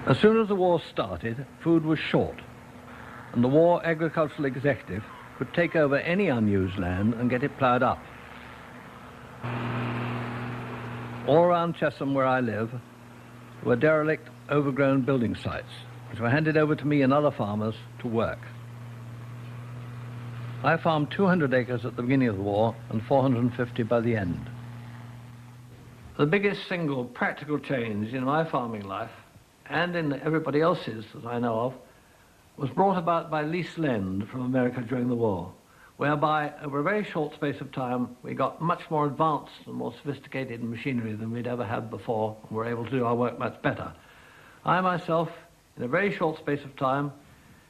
As soon as the war started, food was short, and the War Agricultural Executive could take over any unused land and get it ploughed up. All around Chesham, where I live, were derelict, overgrown building sites, which were handed over to me and other farmers to work. I farmed 200 acres at the beginning of the war and 450 by the end. The biggest single practical change in my farming life, and in everybody else's that I know of, was brought about by lease lend from America during the war, whereby over a very short space of time we got much more advanced and more sophisticated machinery than we'd ever had before, and were able to do our work much better. I myself, in a very short space of time,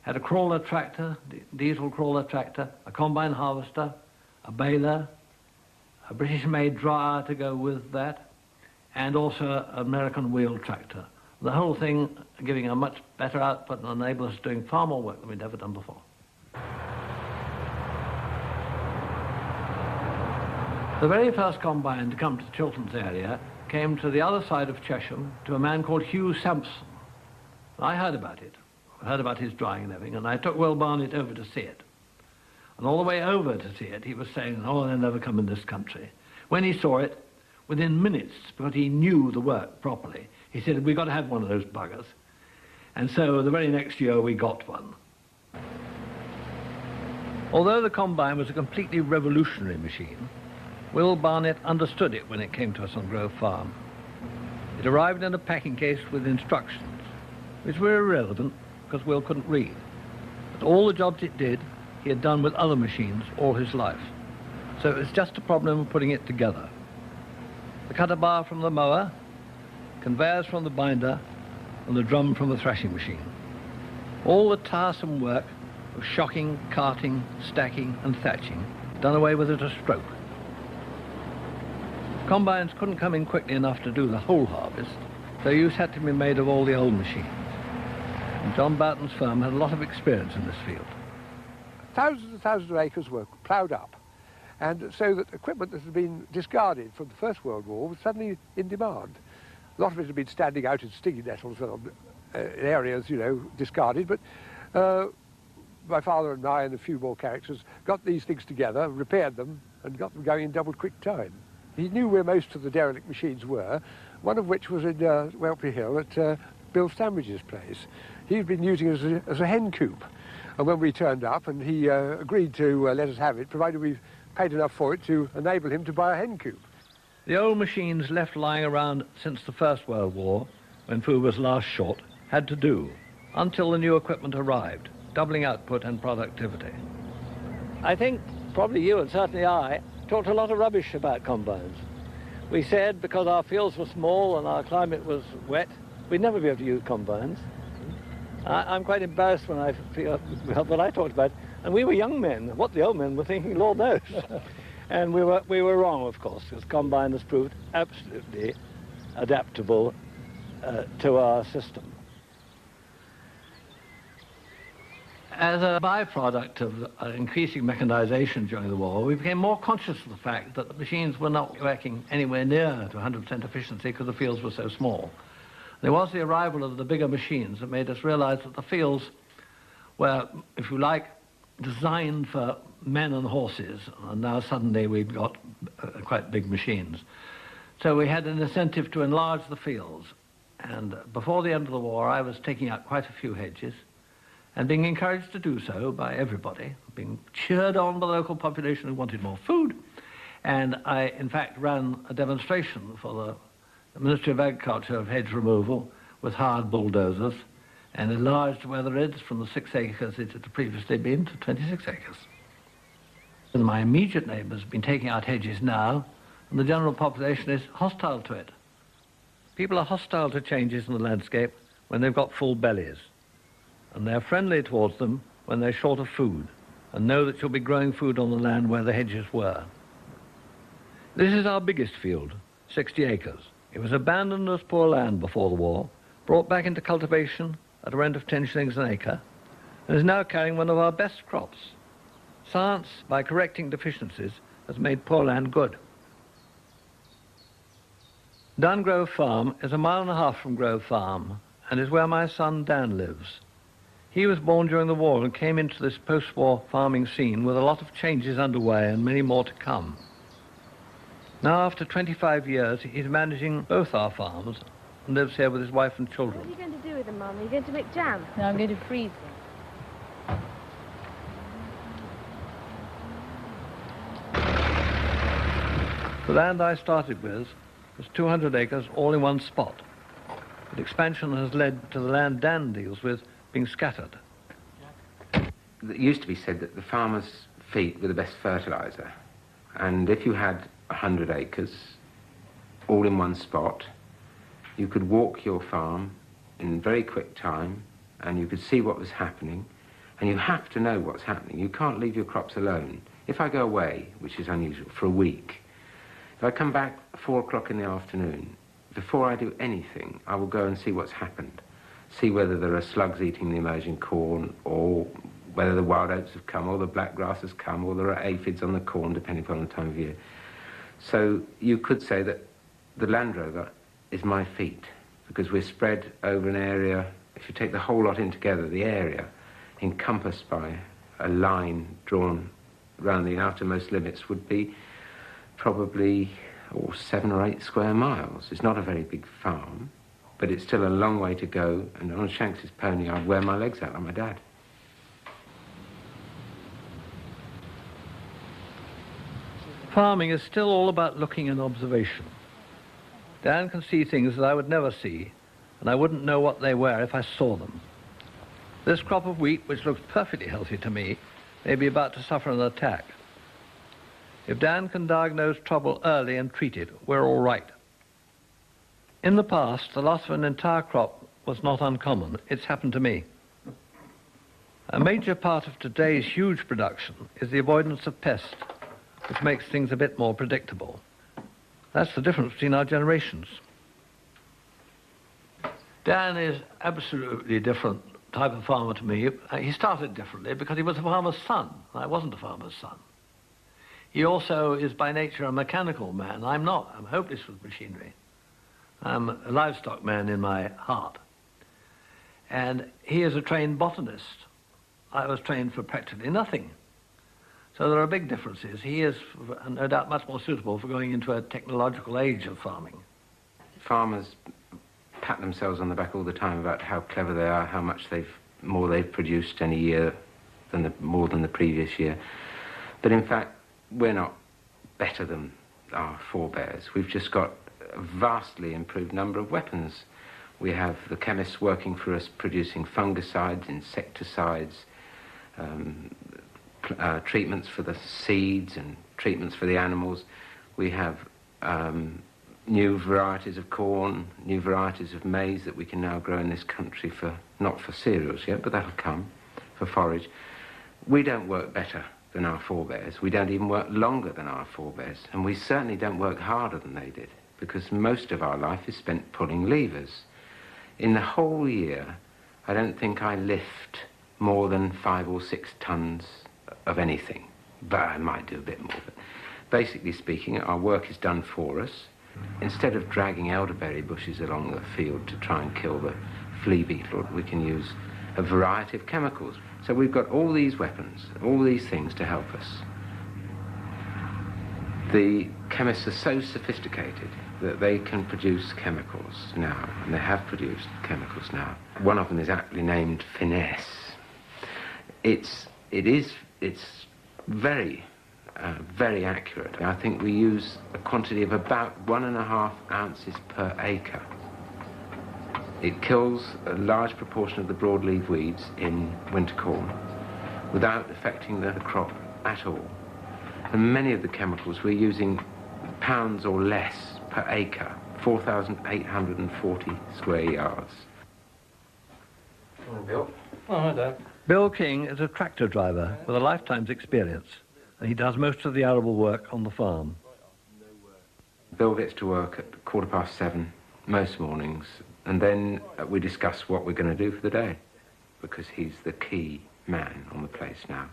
had a crawler tractor, diesel crawler tractor, a combine harvester, a baler, a British-made dryer to go with that, and also an American wheel tractor. The whole thing giving a much better output and enabling us doing far more work than we'd ever done before. The very first combine to come to Chilterns area came to the other side of Chesham to a man called Hugh Sampson. I heard about it. I heard about his drying and everything, and I took Will Barnett over to see it. And all the way over to see it, he was saying, oh, they'll never come in this country. When he saw it, within minutes, because he knew the work properly, he said, we've got to have one of those buggers. And so the very next year we got one. Although the combine was a completely revolutionary machine, Will Barnett understood it when it came to us on Grove Farm. It arrived in a packing case with instructions, which were irrelevant because Will couldn't read. But all the jobs it did, he had done with other machines all his life. So it was just a problem of putting it together. The cutter bar from the mower, conveyors from the binder, and the drum from the thrashing machine. All the tiresome work of shocking, carting, stacking, and thatching done away with at a stroke. Combines couldn't come in quickly enough to do the whole harvest, so use had to be made of all the old machines. And John Boughton's firm had a lot of experience in this field. Thousands and thousands of acres were ploughed up, and so that equipment that had been discarded from the First World War was suddenly in demand. A lot of it had been standing out in stinging nettles in areas, you know, discarded, but my father and I and a few more characters got these things together, repaired them, and got them going in double quick time. He knew where most of the derelict machines were, one of which was in Whelpley Hill at Bill Stambridge's place. He'd been using it as a hen coop, and when we turned up, and he agreed to let us have it, provided we paid enough for it to enable him to buy a hen coop. The old machines left lying around since the First World War, when food was last short, had to do, until the new equipment arrived, doubling output and productivity. I think probably you, and certainly I, talked a lot of rubbish about combines. We said because our fields were small and our climate was wet, we'd never be able to use combines. I'm quite embarrassed when I feel what I talked about. And we were young men. What the old men were thinking, Lord knows. And we were wrong, of course, because combine has proved absolutely adaptable to our system. As a byproduct of increasing mechanization during the war, we became more conscious of the fact that the machines were not working anywhere near to 100% efficiency because the fields were so small. There was the arrival of the bigger machines that made us realize that the fields were, if you like, designed for men and horses, and now suddenly we've got quite big machines. So we had an incentive to enlarge the fields, and before the end of the war I was taking out quite a few hedges and being encouraged to do so by everybody, being cheered on by the local population who wanted more food. And I, in fact, ran a demonstration for the Ministry of Agriculture of hedge removal with hired bulldozers and enlarged weatherheads from the 6 acres it had previously been to 26 acres. And my immediate neighbours have been taking out hedges now, and the general population is hostile to it. People are hostile to changes in the landscape when they've got full bellies, and they're friendly towards them when they're short of food and know that you'll be growing food on the land where the hedges were. This is our biggest field, 60 acres. It was abandoned as poor land before the war, brought back into cultivation at a rent of 10 shillings an acre, and is now carrying one of our best crops. Science, by correcting deficiencies, has made poor land good. Dungrove Farm is 1.5 miles from Grove Farm, and is where my son Dan lives. He was born during the war and came into this post-war farming scene with a lot of changes underway and many more to come. Now, after 25 years, he's managing both our farms and lives here with his wife and children. What are you going to do with them, Mum? Are you going to make jam? No, I'm going to freeze them. The land I started with was 200 acres all in one spot. But expansion has led to the land Dan deals with being scattered. It used to be said that the farmer's feet were the best fertilizer. And if you had 100 acres, all in one spot, you could walk your farm in very quick time and you could see what was happening, and you have to know what's happening. You can't leave your crops alone. If I go away, which is unusual, for a week, if I come back at 4 o'clock in the afternoon, before I do anything, I will go and see what's happened. See whether there are slugs eating the emerging corn, or whether the wild oats have come, or the black grass has come, or there are aphids on the corn, depending upon the time of year. So you could say that the Land Rover is my feet, because we're spread over an area. If you take the whole lot in together, the area encompassed by a line drawn around the outermost limits would be probably 7 or 8 square miles. It's not a very big farm, but it's still a long way to go, and on Shanks's pony I'd wear my legs out like my dad. Farming is still all about looking and observation. Dan can see things that I would never see, and I wouldn't know what they were if I saw them. This crop of wheat, which looks perfectly healthy to me, may be about to suffer an attack. If Dan can diagnose trouble early and treat it, we're all right. In the past, the loss of an entire crop was not uncommon. It's happened to me. A major part of today's huge production is the avoidance of pests, which makes things a bit more predictable. That's the difference between our generations. Dan is absolutely a different type of farmer to me. He started differently because he was a farmer's son. I wasn't a farmer's son. He also is by nature a mechanical man. I'm not. I'm hopeless with machinery. I'm a livestock man in my heart. And he is a trained botanist. I was trained for practically nothing. So there are big differences. He is, no doubt, much more suitable for going into a technological age of farming. Farmers pat themselves on the back all the time about how clever they are, how much more they've produced any year more than the previous year. But in fact, we're not better than our forebears. We've just got a vastly improved number of weapons. We have the chemists working for us producing fungicides, insecticides, treatments for the seeds and treatments for the animals. We have new varieties of corn, new varieties of maize that we can now grow in this country not for cereals yet, but that'll come, for forage. We don't work better than our forebears. We don't even work longer than our forebears, and we certainly don't work harder than they did, because most of our life is spent pulling levers. In the whole year, I don't think I lift more than 5 or 6 tons of anything, but I might do a bit more. But basically speaking, our work is done for us. Instead of dragging elderberry bushes along the field to try and kill the flea beetle, we can use a variety of chemicals. So we've got all these weapons, all these things to help us. The chemists are so sophisticated that they can produce chemicals now, and they have produced chemicals now. One of them is aptly named Finesse. It's very accurate. I think we use a quantity of about 1.5 ounces per acre. It kills a large proportion of the broadleaf weeds in winter corn without affecting the crop at all. And many of the chemicals we're using pounds or less per acre, 4,840 square yards. Bill? Oh, hi, Dad. Bill King is a tractor driver with a lifetime's experience, and he does most of the arable work on the farm. Bill gets to work at 7:15 most mornings, and then we discuss what we're going to do for the day, because he's the key man on the place now.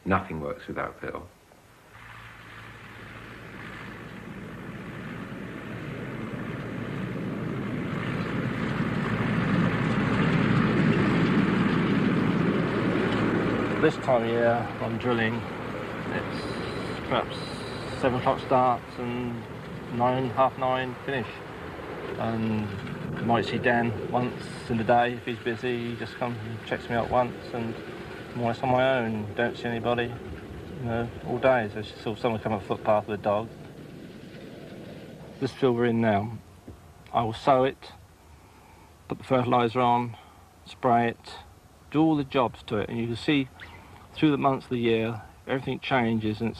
Nothing works without Bill. this time of year, I'm drilling. It's perhaps 7 o'clock starts and 9, half 9 finish. And I might see Dan once in the day if he's busy. He just comes and checks me out once, and I'm always on my own. Don't see anybody, you know, all day. So I saw someone come up the footpath with a dog. This field we're in now, I will sow it, put the fertiliser on, spray it, do all the jobs to it, and you can see through the months of the year everything changes, and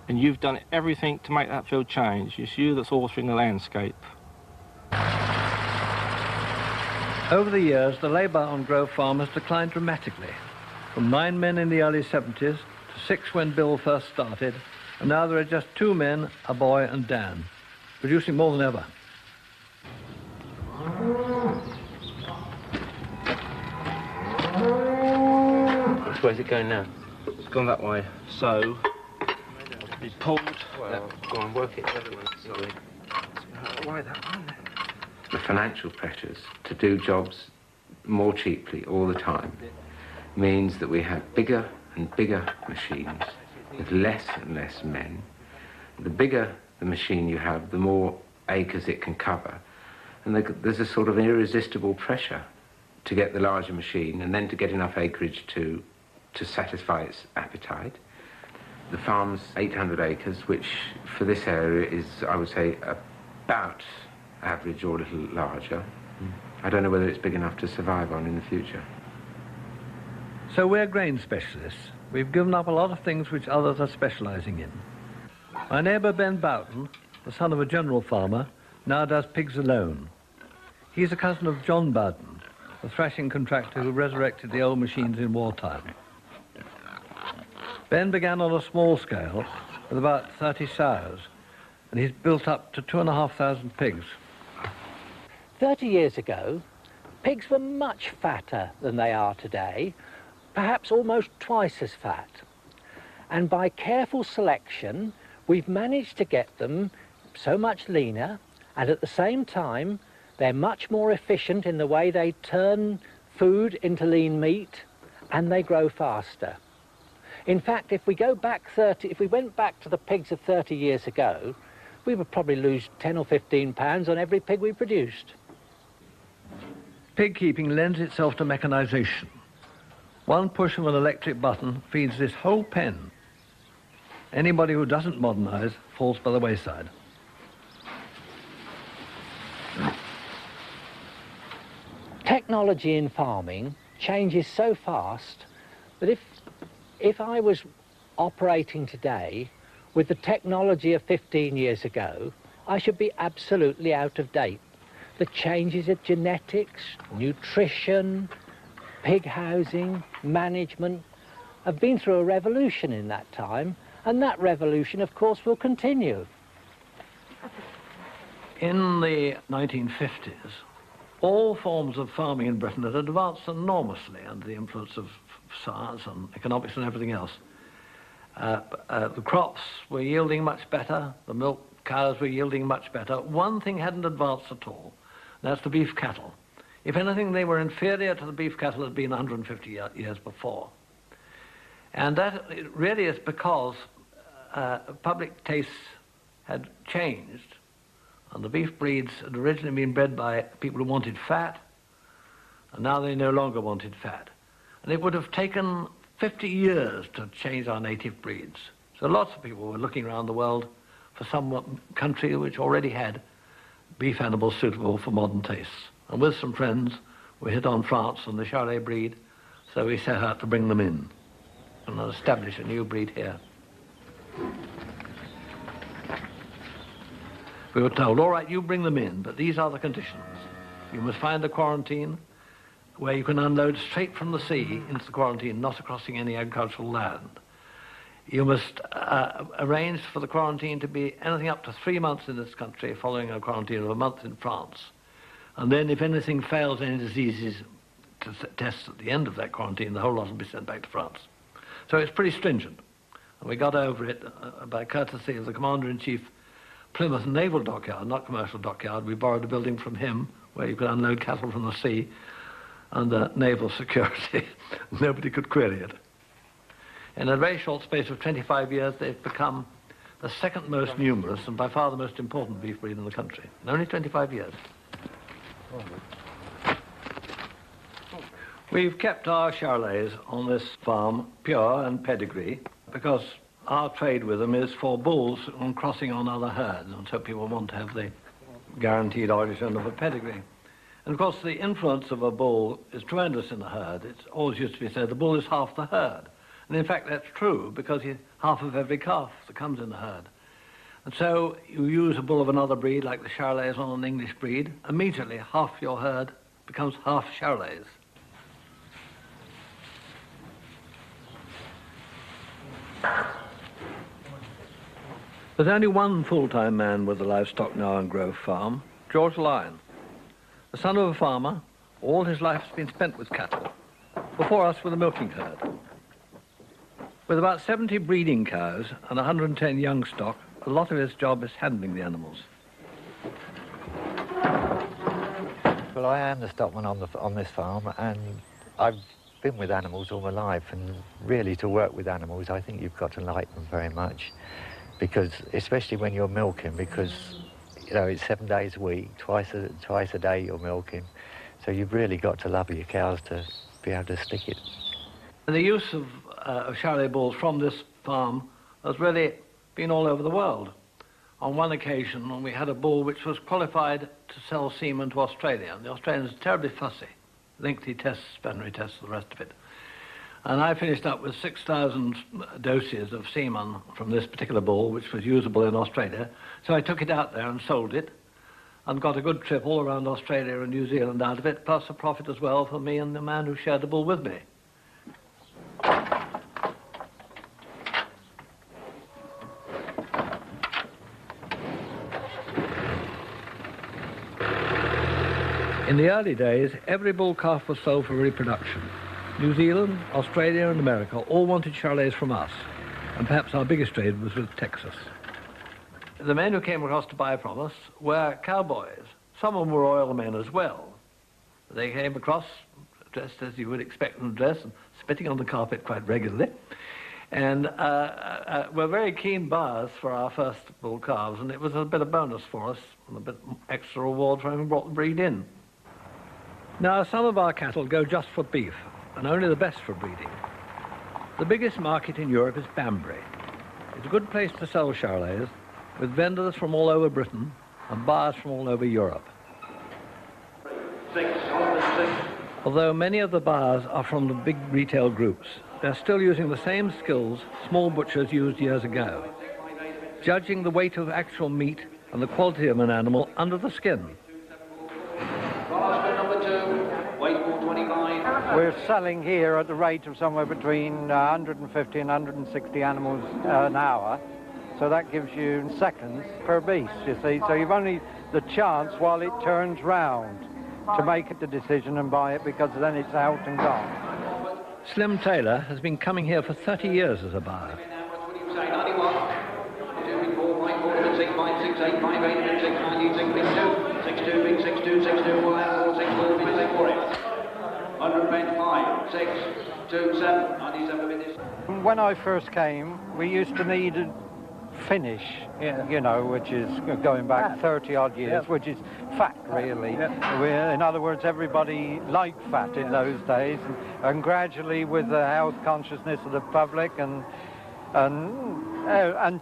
you've done everything to make that field change. It's you that's altering the landscape. Over the years, the labour on Grove Farm has declined dramatically, from 9 men in the early 70s to 6 when Bill first started, and now there are just 2 men, a boy and Dan, producing more than ever. Where's it going now? It's gone that way, so it'll be pulled. Well, go on, work it. Sorry. Why that one? The financial pressures to do jobs more cheaply all the time means that we have bigger and bigger machines with less and less men. The bigger the machine you have, the more acres it can cover. And there's a sort of irresistible pressure to get the larger machine and then to get enough acreage to satisfy its appetite. The farm's 800 acres, which for this area is, I would say, about average or a little larger. I don't know whether it's big enough to survive on in the future. So we're grain specialists. We've given up a lot of things which others are specialising in. My neighbour Ben Boughton, the son of a general farmer, now does pigs alone. He's a cousin of John Boughton, the thrashing contractor who resurrected the old machines in wartime. Ben began on a small scale with about 30 sows, and he's built up to 2,500 pigs. 30 years ago, pigs were much fatter than they are today, perhaps almost twice as fat. And by careful selection, we've managed to get them so much leaner, and at the same time, they're much more efficient in the way they turn food into lean meat, and they grow faster. In fact, if we went back to the pigs of 30 years ago, we would probably lose 10 or 15 pounds on every pig we produced. Pig keeping lends itself to mechanisation. One push of an electric button feeds this whole pen. Anybody who doesn't modernise falls by the wayside. Technology in farming changes so fast that if I was operating today with the technology of 15 years ago, I should be absolutely out of date. The changes of genetics, nutrition, pig housing, management have been through a revolution in that time, and that revolution, of course, will continue. In the 1950s, all forms of farming in Britain had advanced enormously under the influence of science and economics and everything else. The crops were yielding much better, the milk cows were yielding much better. One thing hadn't advanced at all, and that's the beef cattle. If anything, they were inferior to the beef cattle that had been 150 years before. And that really is because public tastes had changed, and the beef breeds had originally been bred by people who wanted fat, and now they no longer wanted fat. And it would have taken 50 years to change our native breeds. So lots of people were looking around the world for some country which already had beef animals suitable for modern tastes. And with some friends, we hit on France and the Charolais breed, so we set out to bring them in and establish a new breed here. We were told, all right, you bring them in, but these are the conditions. You must find a quarantine where you can unload straight from the sea into the quarantine, not crossing any agricultural land. You must arrange for the quarantine to be anything up to 3 months in this country, following a quarantine of a month in France. And then if anything fails, any diseases to test at the end of that quarantine, the whole lot will be sent back to France. So it's pretty stringent. And we got over it by courtesy of the Commander-in-Chief Plymouth Naval Dockyard, not commercial dockyard. We borrowed a building from him where you could unload cattle from the sea under naval security. Nobody could query it. In a very short space of 25 years, they've become the second most numerous and by far the most important beef breed in the country. In only 25 years. We've kept our Charolais on this farm pure and pedigree because our trade with them is for bulls on crossing on other herds, and so people want to have the guaranteed origin of a pedigree. And of course the influence of a bull is tremendous in the herd. It's always used to be said the bull is half the herd. And in fact that's true because he's half of every calf that comes in the herd. And so you use a bull of another breed like the Charolais on an English breed, immediately half your herd becomes half Charolais. There's only one full-time man with the Livestock Now and Grove farm, George Lyon. The son of a farmer, all his life has been spent with cattle, before us with a milking herd. With about 70 breeding cows and 110 young stock, a lot of his job is handling the animals. Well, I am the stockman on this farm, and I've been with animals all my life, and really to work with animals, I think you've got to like them very much, because especially when you're milking, because you know it's 7 days a week, twice a day you're milking, so you've really got to love your cows to be able to stick it. The use of Charolais bulls from this farm has really been all over the world. On one occasion, when we had a bull which was qualified to sell semen to Australia, and the Australians are terribly fussy, lengthy tests, veterinary tests, the rest of it. And I finished up with 6,000 doses of semen from this particular bull, which was usable in Australia. So I took it out there and sold it, and got a good trip all around Australia and New Zealand out of it, plus a profit as well for me and the man who shared the bull with me. In the early days, every bull calf was sold for reproduction. New Zealand, Australia and America all wanted Charolais from us, and perhaps our biggest trade was with Texas. The men who came across to buy from us were cowboys. Some of them were oil men as well. They came across dressed as you would expect them to dress, and spitting on the carpet quite regularly, and were very keen buyers for our first bull calves, and it was a bit of bonus for us, and a bit extra reward for having brought the breed in. Now, some of our cattle go just for beef, and only the best for breeding. The biggest market in Europe is Banbury. It's a good place to sell Charolais, with vendors from all over Britain and buyers from all over Europe. Although many of the buyers are from the big retail groups, they're still using the same skills small butchers used years ago, judging the weight of actual meat and the quality of an animal under the skin. We're selling here at the rate of somewhere between 150 and 160 animals an hour, so that gives you seconds per beast, you see, so you've only the chance while it turns round to make the decision and buy it, because then it's out and gone. Slim Taylor has been coming here for 30 years as a buyer. When I first came, we used to need a finish, you know, which is going back 30 odd years, which is fat really. In other words, everybody liked fat in those days, and gradually with the health consciousness of the public and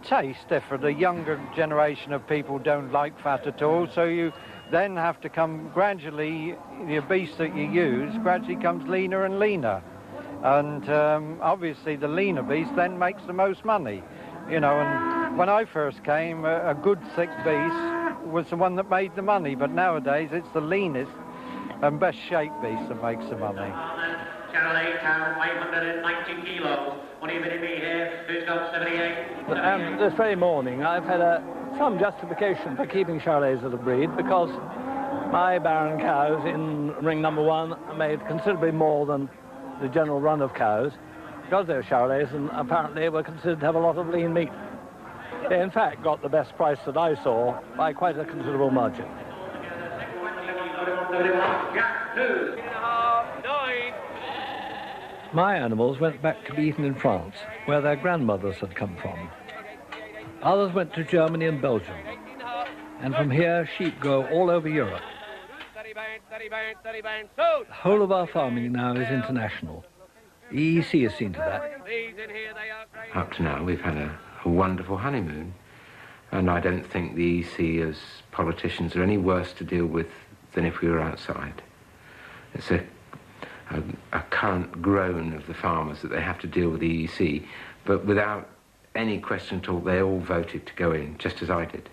taste, for the younger generation of people don't like fat at all, so you then have to come gradually, the beast that you use gradually comes leaner and leaner, and obviously the leaner beast then makes the most money, you know. And when I first came, a good thick beast was the one that made the money, but nowadays it's the leanest and best shaped beast that makes the money. Charolais cow, 590 kilos. What are you bidding me here? Who's got 78? This very morning I've had some justification for keeping Charolais as a breed, because my Baron cows in ring number 1 made considerably more than the general run of cows, because they're Charolais and apparently were considered to have a lot of lean meat. They in fact got the best price that I saw by quite a considerable margin. My animals went back to be eaten in France, where their grandmothers had come from. Others went to Germany and Belgium. And from here, sheep go all over Europe. The whole of our farming now is international. The EEC has seen to that. Up to now, we've had a wonderful honeymoon. And I don't think the EEC as politicians are any worse to deal with than if we were outside. It's a current groan of the farmers that they have to deal with the EEC, but without any question at all, they all voted to go in, just as I did.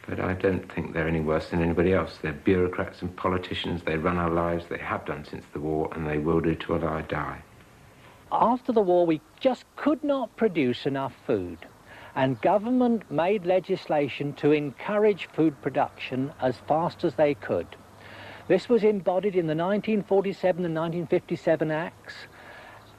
But I don't think they're any worse than anybody else. They're bureaucrats and politicians. They run our lives. They have done since the war, and they will do till I die. After the war, we just could not produce enough food, and government made legislation to encourage food production as fast as they could. This was embodied in the 1947 and 1957 Acts,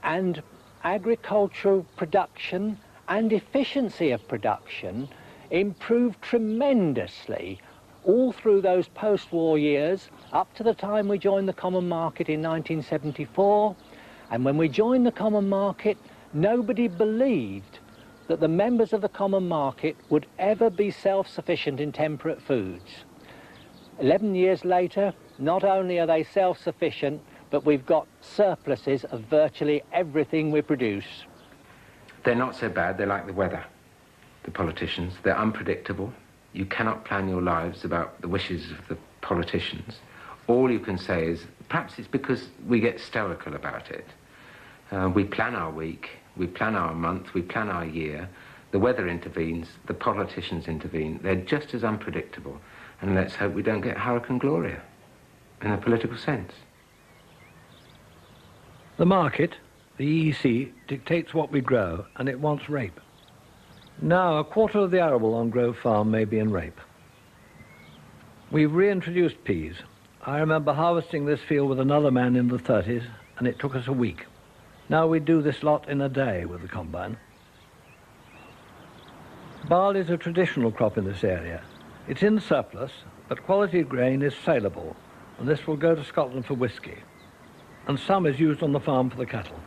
and agricultural production and efficiency of production improved tremendously all through those post-war years, up to the time we joined the Common Market in 1974. And when we joined the Common Market, nobody believed that the members of the Common Market would ever be self-sufficient in temperate foods. 11 years later, not only are they self-sufficient, but we've got surpluses of virtually everything we produce. They're not so bad. They're like the weather, the politicians. They're unpredictable. You cannot plan your lives about the wishes of the politicians. All you can say is, perhaps it's because we get stoical about it. We plan our week, we plan our month, we plan our year. The weather intervenes, the politicians intervene. They're just as unpredictable. And let's hope we don't get Hurricane Gloria, in a political sense. The market, the EEC, dictates what we grow, and it wants rape. Now, a quarter of the arable on Grove Farm may be in rape. We've reintroduced peas. I remember harvesting this field with another man in the 30s, and it took us a week. Now we do this lot in a day with the combine. Barley is a traditional crop in this area. It's in surplus, but quality grain is saleable, and this will go to Scotland for whisky. And some is used on the farm for the cattle.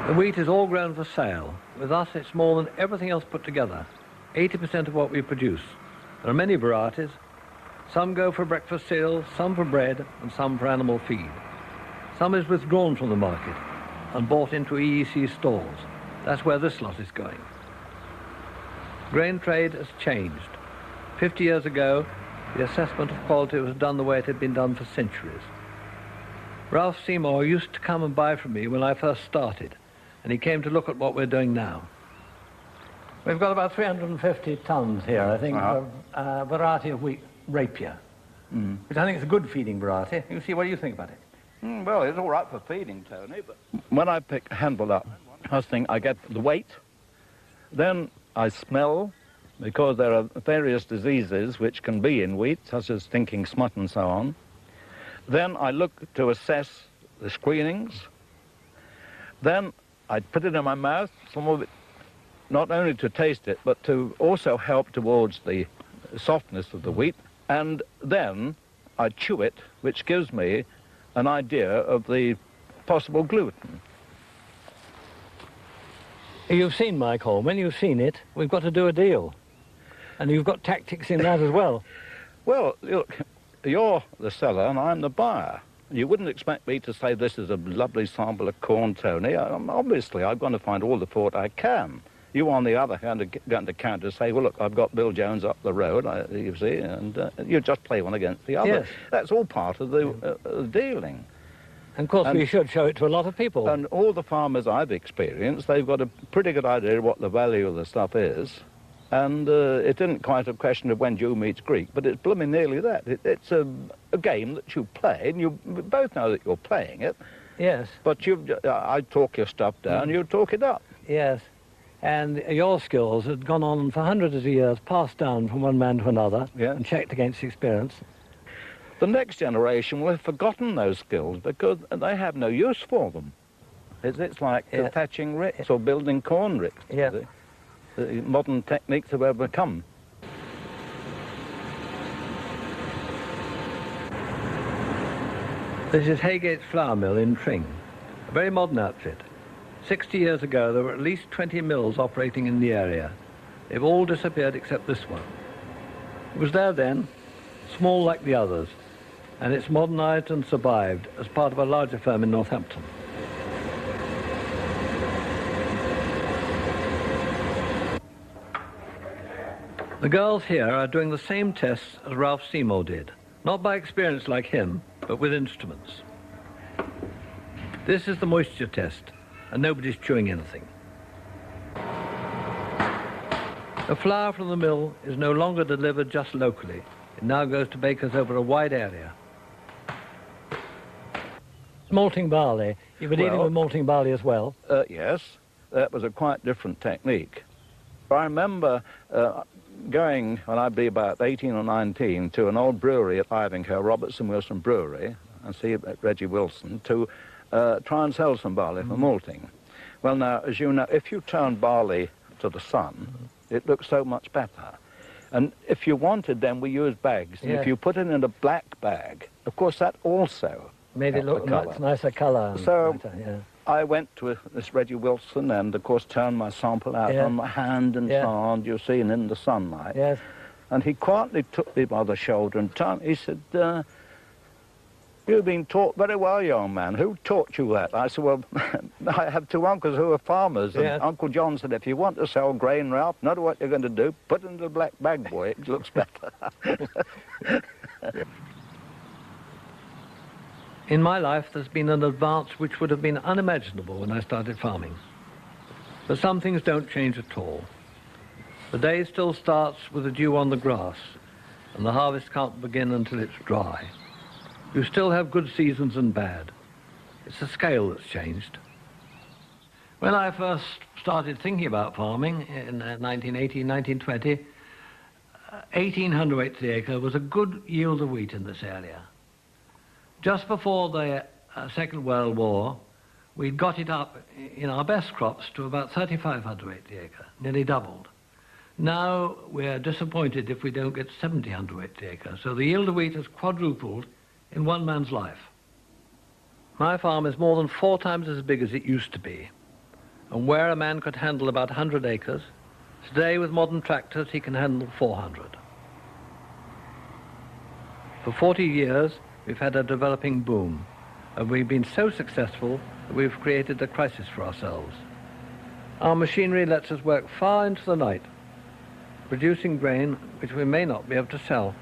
The wheat is all grown for sale. With us, it's more than everything else put together, 80% of what we produce. There are many varieties. Some go for breakfast cereal, some for bread, and some for animal feed. Some is withdrawn from the market and bought into EEC stores. That's where this lot is going. Grain trade has changed. 50 years ago, the assessment of quality was done the way it had been done for centuries. Ralph Seymour used to come and buy from me when I first started, and he came to look at what we're doing now. We've got about 350 tons here, I think, of a variety of wheat, Rapier, which I think is a good feeding variety. You see, what do you think about it? Well, it's all right for feeding, Tony, but when I pick a handful up, first thing I get the weight, then I smell, because there are various diseases which can be in wheat, such as thinking smut and so on. Then I look to assess the screenings. Then I put it in my mouth, some of it, not only to taste it, but to also help towards the softness of the wheat. And then I chew it, which gives me an idea of the possible gluten. You've seen Michael. When you've seen it, we've got to do a deal. And you've got tactics in that as well. Well, look, you're the seller and I'm the buyer. You wouldn't expect me to say this is a lovely sample of corn, Tony. Obviously, I'm going to find all the fault I can. You, on the other hand, are going to counter say, well, look, I've got Bill Jones up the road, you see, and you just play one against the other. Yes. That's all part of the dealing. And of course, we should show it to a lot of people. And all the farmers I've experienced, they've got a pretty good idea of what the value of the stuff is. And it isn't quite a question of when Jew meets Greek, but it's blooming nearly that. It's a game that you play, and you both know that you're playing it. Yes. But I talk your stuff down, you talk it up. Yes. And your skills had gone on for hundreds of years, passed down from one man to another, and checked against experience. The next generation will have forgotten those skills because they have no use for them. It's like thatching ricks or building corn ricks. Yeah. The modern techniques have overcome. This is Haygate's flour mill in Tring, a very modern outfit. 60 years ago, there were at least 20 mills operating in the area. They've all disappeared except this one. It was there then, small like the others, and it's modernized and survived as part of a larger firm in Northampton. The girls here are doing the same tests as Ralph Seymour did, not by experience like him, but with instruments. This is the moisture test, and nobody's chewing anything. The flour from the mill is no longer delivered just locally. It now goes to bakers over a wide area. Malting barley. You were dealing with malting barley as well? Yes, that was a quite different technique. I remember going, when I'd be about 18 or 19, to an old brewery at Ivinghoe, Robertson Wilson Brewery, and see Reggie Wilson, to try and sell some barley for malting. Well, now, as you know, if you turn barley to the sun, it looks so much better. And if you wanted, then we used bags. And if you put it in a black bag, of course, that also made it look much nicer colour. So I went to this Reggie Wilson and, of course, turned my sample out on my hand and so on, you see, and in the sunlight. Yes. And he quietly took me by the shoulder and turned. He said, "You've been taught very well, young man. Who taught you that?" I said, "Well, I have two uncles who are farmers." And Uncle John said, "If you want to sell grain, Ralph, not what you're going to do, put it in the black bag, boy. It looks better." In my life, there's been an advance which would have been unimaginable when I started farming. But some things don't change at all. The day still starts with the dew on the grass, and the harvest can't begin until it's dry. You still have good seasons and bad. It's the scale that's changed. When I first started thinking about farming in 1918, 1920, 18 hundredweights the acre was a good yield of wheat in this area. Just before the Second World War, we'd got it up in our best crops to about 35 hundredweights the acre, nearly doubled. Now we're disappointed if we don't get 70 hundredweights the acre, so the yield of wheat has quadrupled in one man's life. My farm is more than 4 times as big as it used to be, and where a man could handle about 100 acres, today with modern tractors he can handle 400. For 40 years, we've had a developing boom, and we've been so successful that we've created a crisis for ourselves. Our machinery lets us work far into the night, producing grain which we may not be able to sell.